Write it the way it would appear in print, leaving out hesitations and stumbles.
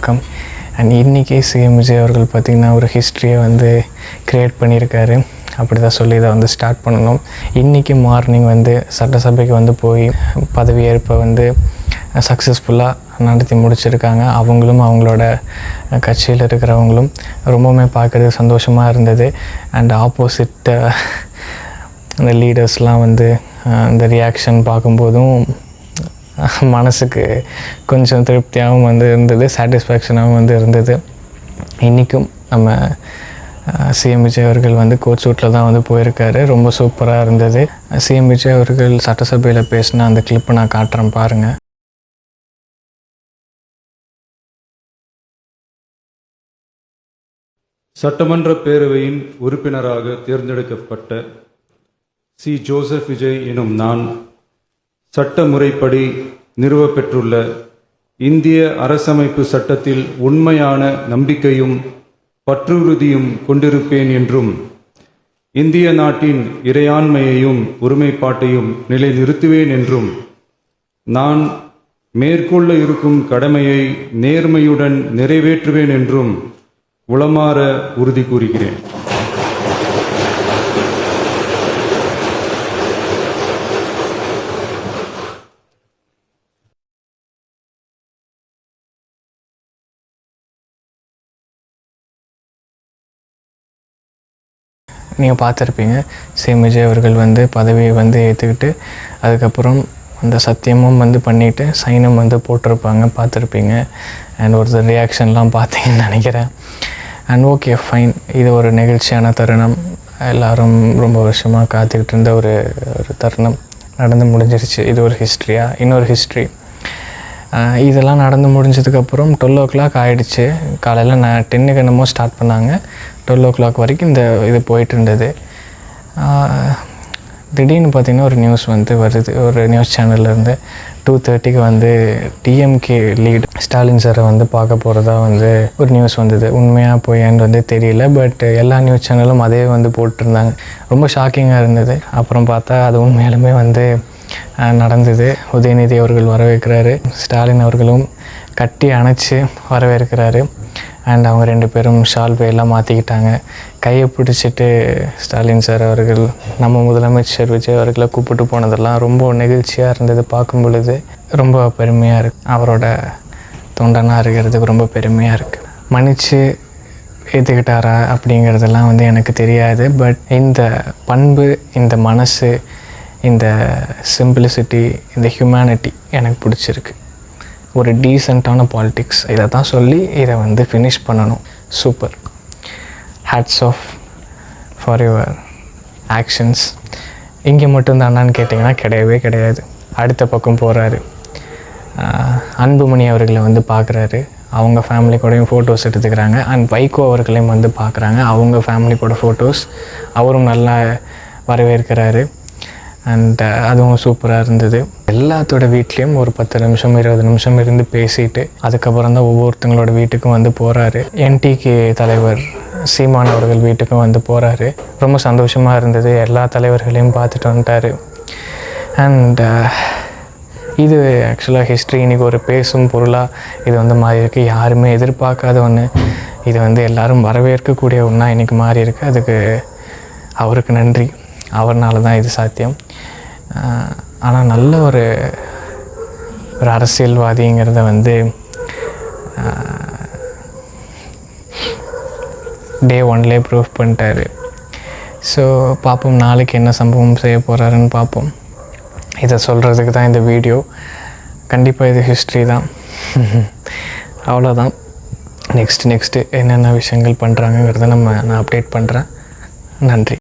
வணக்கம். அண்ட் இன்றைக்கி சிஎம் விஜய் அவர்கள் பார்த்திங்கன்னா ஒரு ஹிஸ்ட்ரியை வந்து க்ரியேட் பண்ணியிருக்காரு. அப்படி தான் சொல்லி இதை வந்து ஸ்டார்ட் பண்ணணும். இன்றைக்கி மார்னிங் வந்து சட்டசபைக்கு வந்து போய் பதவியேற்பை வந்து சக்ஸஸ்ஃபுல்லாக நடத்தி முடிச்சிருக்காங்க. அவங்களும் அவங்களோட கட்சியில் இருக்கிறவங்களும் ரொம்பவுமே பார்க்குறது சந்தோஷமாக இருந்தது. அண்ட் ஆப்போசிட் அந்த லீடர்ஸ்லாம் வந்து அந்த ரியாக்ஷன் பார்க்கும்போதும் மனசுக்கு கொஞ்சம் திருப்தியாகவும் வந்து இருந்தது, சாட்டிஸ்ஃபேக்ஷனாகவும் வந்து இருந்தது. இன்றைக்கும் நம்ம சிஎம் விஜய் அவர்கள் வந்து கோட் சூட்டில் தான் வந்து போயிருக்காரு. ரொம்ப சூப்பராக இருந்தது. சிஎம் விஜய் அவர்கள் சட்டசபையில் பேசின அந்த கிளிப்பை நான் காட்டுறேன் பாருங்கள். சட்டமன்ற பேரவையின் உறுப்பினராக தேர்ந்தெடுக்கப்பட்ட சி. ஜோசப் விஜய் எனும் நான் சட்ட முறைப்படி நிறுவப்பெற்றுள்ள இந்திய அரசமைப்பு சட்டத்தில் உண்மையான நம்பிக்கையும் பற்றுறுதியும் கொண்டிருப்பேன் என்றும் இந்திய நாட்டின் இறையாண்மையையும் ஒருமைப்பாட்டையும் நிலைநிறுத்துவேன் என்றும் நான் மேற்கொள்ள இருக்கும் கடமையை நேர்மையுடன் நிறைவேற்றுவேன் என்றும் உளமாற உறுதி கூறுகிறேன். நீங்கள் பார்த்துருப்பீங்க, சிஎம் விஜய் அவர்கள் வந்து பதவியை வந்து ஏற்றுக்கிட்டு அதுக்கப்புறம் அந்த சத்தியமும் வந்து பண்ணிவிட்டு சைனும் வந்து போட்டிருப்பாங்க, பார்த்துருப்பீங்க. அண்ட் ஒருத்தர் ரியாக்ஷன்லாம் பார்த்தீங்கன்னு நினைக்கிறேன். அண்ட் ஓகே ஃபைன், இது ஒரு நெகிழ்ச்சியான தருணம். எல்லோரும் ரொம்ப வருஷமாக காத்துக்கிட்டு இருந்த ஒரு தருணம் நடந்து முடிஞ்சிருச்சு. இது ஒரு ஹிஸ்ட்ரியாக, இன்னொரு ஹிஸ்ட்ரி. இதெல்லாம் நடந்து முடிஞ்சதுக்கப்புறம் 12 o'clock ஆகிடுச்சு. காலையில் 10க்கு என்னமோ ஸ்டார்ட் பண்ணாங்க. 12 o'clock வரைக்கும் இந்த இது போயிட்டு இருந்தது. திடீர்னு பார்த்திங்கன்னா ஒரு நியூஸ் வந்து வருது. ஒரு நியூஸ் சேனல்லேருந்து 2:30க்கு வந்து டிஎம்கே லீட் ஸ்டாலின் சாரை வந்து பார்க்க போகிறதா வந்து ஒரு நியூஸ் வந்தது. உண்மையாக போயான்னு வந்து தெரியல. பட் எல்லா நியூஸ் சேனலும் அதே வந்து போட்டிருந்தாங்க. ரொம்ப ஷாக்கிங்காக இருந்தது. அப்புறம் பார்த்தா அது உண்மையாலுமே வந்து நடந்தது. உதயநிதி அவர்கள் வரவேற்கிறாரு, ஸ்டாலின் அவர்களும் கட்டி அணைச்சி வரவேற்கிறாரு. அண்ட் அவங்க 2 பேரும் ஷால்வையெல்லாம் மாற்றிக்கிட்டாங்க. கையை பிடிச்சிட்டு ஸ்டாலின் சார் அவர்கள் நம்ம முதலமைச்சர் விஜய் அவர்களை கூப்பிட்டு போனதெல்லாம் ரொம்ப நெகிழ்ச்சியாக இருந்தது. பார்க்கும் பொழுது ரொம்ப பெருமையாக இருக்குது. அவரோட தொண்டனாக இருக்கிறதுக்கு ரொம்ப பெருமையாக இருக்குது. மன்னிச்சு ஏற்றுக்கிட்டாரா அப்படிங்கிறதெல்லாம் வந்து எனக்கு தெரியாது. பட் இந்த பண்பு, இந்த மனசு, இந்த சிம்பிளிசிட்டி, இந்த ஹியூமனிட்டி எனக்கு பிடிச்சிருக்கு. ஒரு டீசெண்டான பாலிட்டிக்ஸ், இதை தான் சொல்லி இதை வந்து ஃபினிஷ் பண்ணணும். Super, hats off for your actions. இங்கே மட்டும்தானான்னு கேட்டிங்கன்னா கிடையவே கிடையாது. அடுத்த பக்கம் போகிறாரு, அன்புமணி அவர்களை வந்து பார்க்குறாரு. அவங்க ஃபேமிலி கூடயும் ஃபோட்டோஸ் எடுத்துக்கிறாங்க. அண்ட் வைகோ அவர்களையும் வந்து பார்க்குறாங்க. அவங்க ஃபேமிலி கூட ஃபோட்டோஸ். அவரும் நல்லா வரவேற்கிறாரு. அண்ட் அதுவும் சூப்பராக இருந்தது. எல்லாத்தோட வீட்லேயும் ஒரு 10 நிமிஷம் 20 நிமிஷம் இருந்து பேசிட்டு அதுக்கப்புறம் தான் ஒவ்வொருத்தங்களோட வீட்டுக்கும் வந்து போகிறாரு. என்டிகே தலைவர் சீமான் அவர்கள் வீட்டுக்கும் வந்து போகிறாரு. ரொம்ப சந்தோஷமாக இருந்தது. எல்லா தலைவர்களையும் பார்த்துட்டு வந்துட்டார். அண்ட் இது ஆக்சுவலாக ஹிஸ்ட்ரி. இன்றைக்கி ஒரு பேசும் பொருளாக இது வந்து மாறி இருக்குது. யாருமே எதிர்பார்க்காத ஒன்று. இது வந்து எல்லோரும் வரவேற்கக்கூடிய ஒன்றா இன்றைக்கி மாறி இருக்குது. அதுக்கு அவருக்கு நன்றி. அவர்னால தான் இது சாத்தியம். ஆனால் நல்ல ஒரு அரசியல்வாதிங்கிறத வந்து டே 1லே ப்ரூவ் பண்ணிட்டாரு. ஸோ பார்ப்போம் நாளைக்கு என்ன சம்பவம் செய்ய போகிறாருன்னு பார்ப்போம். இதை சொல்கிறதுக்கு தான் இந்த வீடியோ. கண்டிப்பாக இது ஹிஸ்ட்ரி தான். அவ்வளோதான். நெக்ஸ்ட்டு என்னென்ன விஷயங்கள் பண்ணுறாங்கங்கிறத நான் அப்டேட் பண்ணுறேன். நன்றி.